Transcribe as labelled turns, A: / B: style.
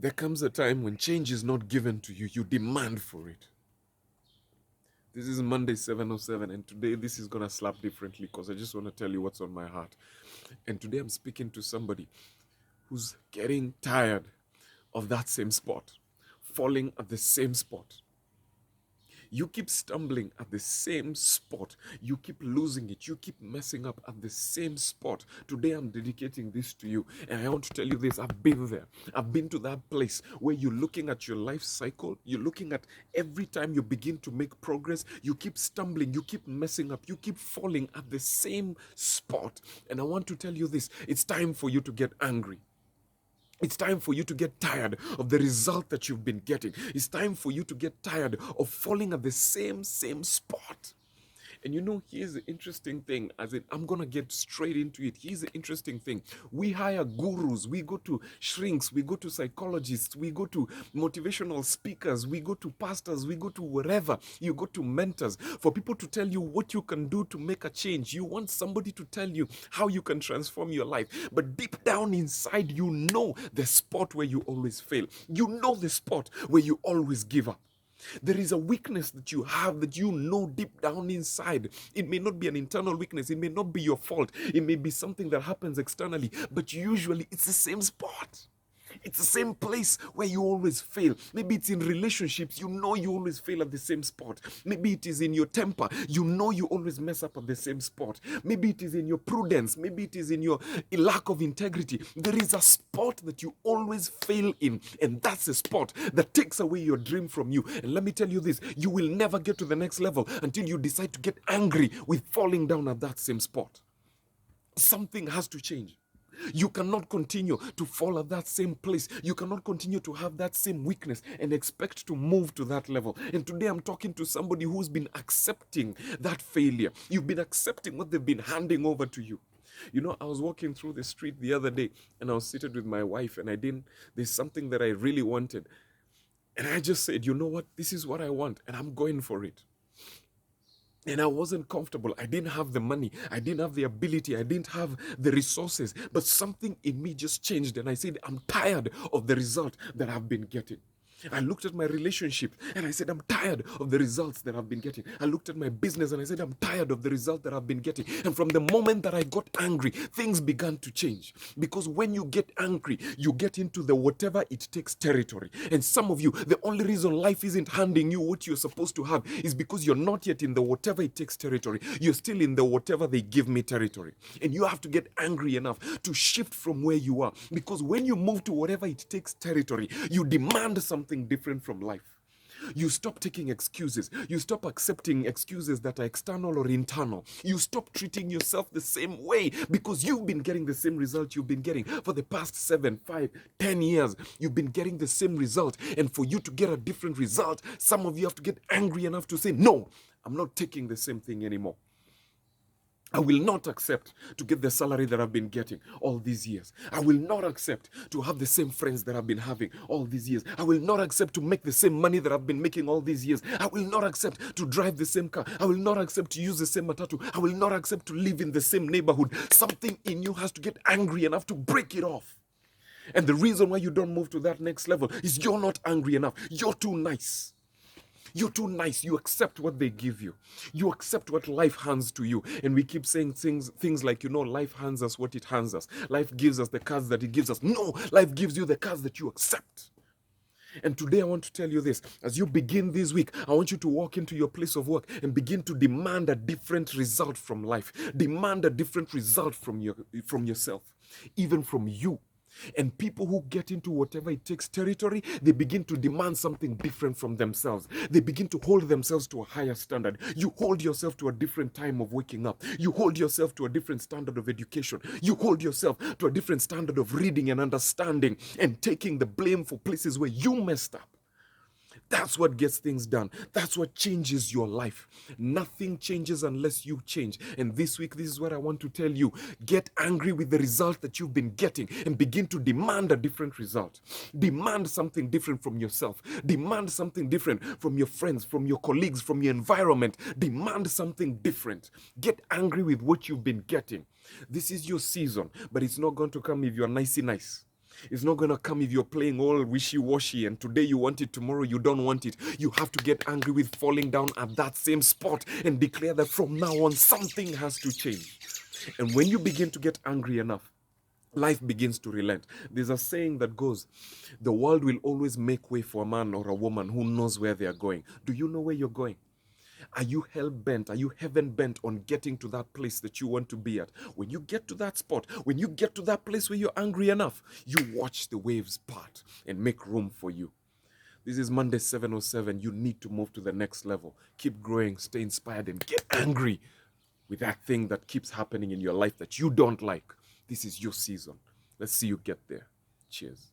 A: There comes a time when change is not given to you, you demand for it. This is Monday 707, and today this is gonna slap differently because I just want to tell you what's on my heart. And today I'm speaking to somebody who's getting tired of that same spot, falling at the same spot. You keep stumbling at the same spot. You keep losing it. You keep messing up at the same spot. Today I'm dedicating this to you. And I want to tell you this. I've been there. I've been to that place where you're looking at your life cycle. You're looking at every time you begin to make progress, you keep stumbling. You keep messing up. You keep falling at the same spot. And I want to tell you this. It's time for you to get angry. It's time for you to get tired of the result that you've been getting. It's time for you to get tired of falling at the same spot. And you know, here's the interesting thing, as in, I'm gonna get straight into it. Here's the interesting thing. We hire gurus, we go to shrinks, we go to psychologists, we go to motivational speakers, we go to pastors, we go to wherever, you go to mentors for people to tell you what you can do to make a change. You want somebody to tell you how you can transform your life. But deep down inside, you know the spot where you always fail. You know the spot where you always give up. There is a weakness that you have that you know deep down inside. It may not be an internal weakness. It may not be your fault. It may be something that happens externally, but usually it's the same spot. It's the same place where you always fail. Maybe it's in relationships. You know you always fail at the same spot. Maybe it is in your temper. You know you always mess up at the same spot. Maybe it is in your prudence. Maybe it is in your lack of integrity. There is a spot that you always fail in, and that's a spot that takes away your dream from you. And let me tell you this, you will never get to the next level until you decide to get angry with falling down at that same spot. Something has to change. You cannot continue to fall at that same place. You cannot continue to have that same weakness and expect to move to that level. And today I'm talking to somebody who's been accepting that failure. You've been accepting what they've been handing over to you. You know, I was walking through the street the other day and I was seated with my wife, and there's something that I really wanted. And I just said, you know what? This is what I want, and I'm going for it. And I wasn't comfortable. I didn't have the money. I didn't have the ability. I didn't have the resources. But something in me just changed. And I said, I'm tired of the result that I've been getting. I looked at my relationship and I said, I'm tired of the results that I've been getting. I looked at my business and I said, I'm tired of the result that I've been getting. And from the moment that I got angry, things began to change. Because when you get angry, you get into the whatever it takes territory. And some of you, the only reason life isn't handing you what you're supposed to have is because you're not yet in the whatever it takes territory. You're still in the whatever they give me territory. And you have to get angry enough to shift from where you are. Because when you move to whatever it takes territory, you demand something different from life. You stop taking excuses. You stop accepting excuses that are external or internal. You stop treating yourself the same way because you've been getting the same result you've been getting for the past 7, 5, 10 years. You've been getting the same result. And for you to get a different result, some of you have to get angry enough to say, no, I'm not taking the same thing anymore. I will not accept to get the salary that I've been getting all these years. I will not accept to have the same friends that I've been having all these years. I will not accept to make the same money that I've been making all these years. I will not accept to drive the same car. I will not accept to use the same matatu. I will not accept to live in the same neighborhood. Something in you has to get angry enough to break it off. And the reason why you don't move to that next level is you're not angry enough. You're too nice. You're too nice. You accept what they give you. You accept what life hands to you. And we keep saying things like, life hands us what it hands us. Life gives us the cards that it gives us. No, life gives you the cards that you accept. And today I want to tell you this. As you begin this week, I want you to walk into your place of work and begin to demand a different result from life. Demand a different result from yourself, even from you. And people who get into whatever it takes territory, they begin to demand something different from themselves. They begin to hold themselves to a higher standard. You hold yourself to a different time of waking up. You hold yourself to a different standard of education. You hold yourself to a different standard of reading and understanding and taking the blame for places where you messed up. That's what gets things done. That's what changes your life. Nothing changes unless you change. And this week, this is what I want to tell you. Get angry with the result that you've been getting and begin to demand a different result. Demand something different from yourself. Demand something different from your friends, from your colleagues, from your environment. Demand something different. Get angry with what you've been getting. This is your season, but it's not going to come if you're nicey nice. It's not going to come if you're playing all wishy-washy and today you want it, tomorrow you don't want it. You have to get angry with falling down at that same spot and declare that from now on something has to change. And when you begin to get angry enough, life begins to relent. There's a saying that goes, the world will always make way for a man or a woman who knows where they are going. Do you know where you're going? Are you hell-bent? Are you heaven-bent on getting to that place that you want to be at? When you get to that spot, when you get to that place where you're angry enough, you watch the waves part and make room for you. This is Monday 707. You need to move to the next level. Keep growing, stay inspired, and get angry with that thing that keeps happening in your life that you don't like. This is your season. Let's see you get there. Cheers.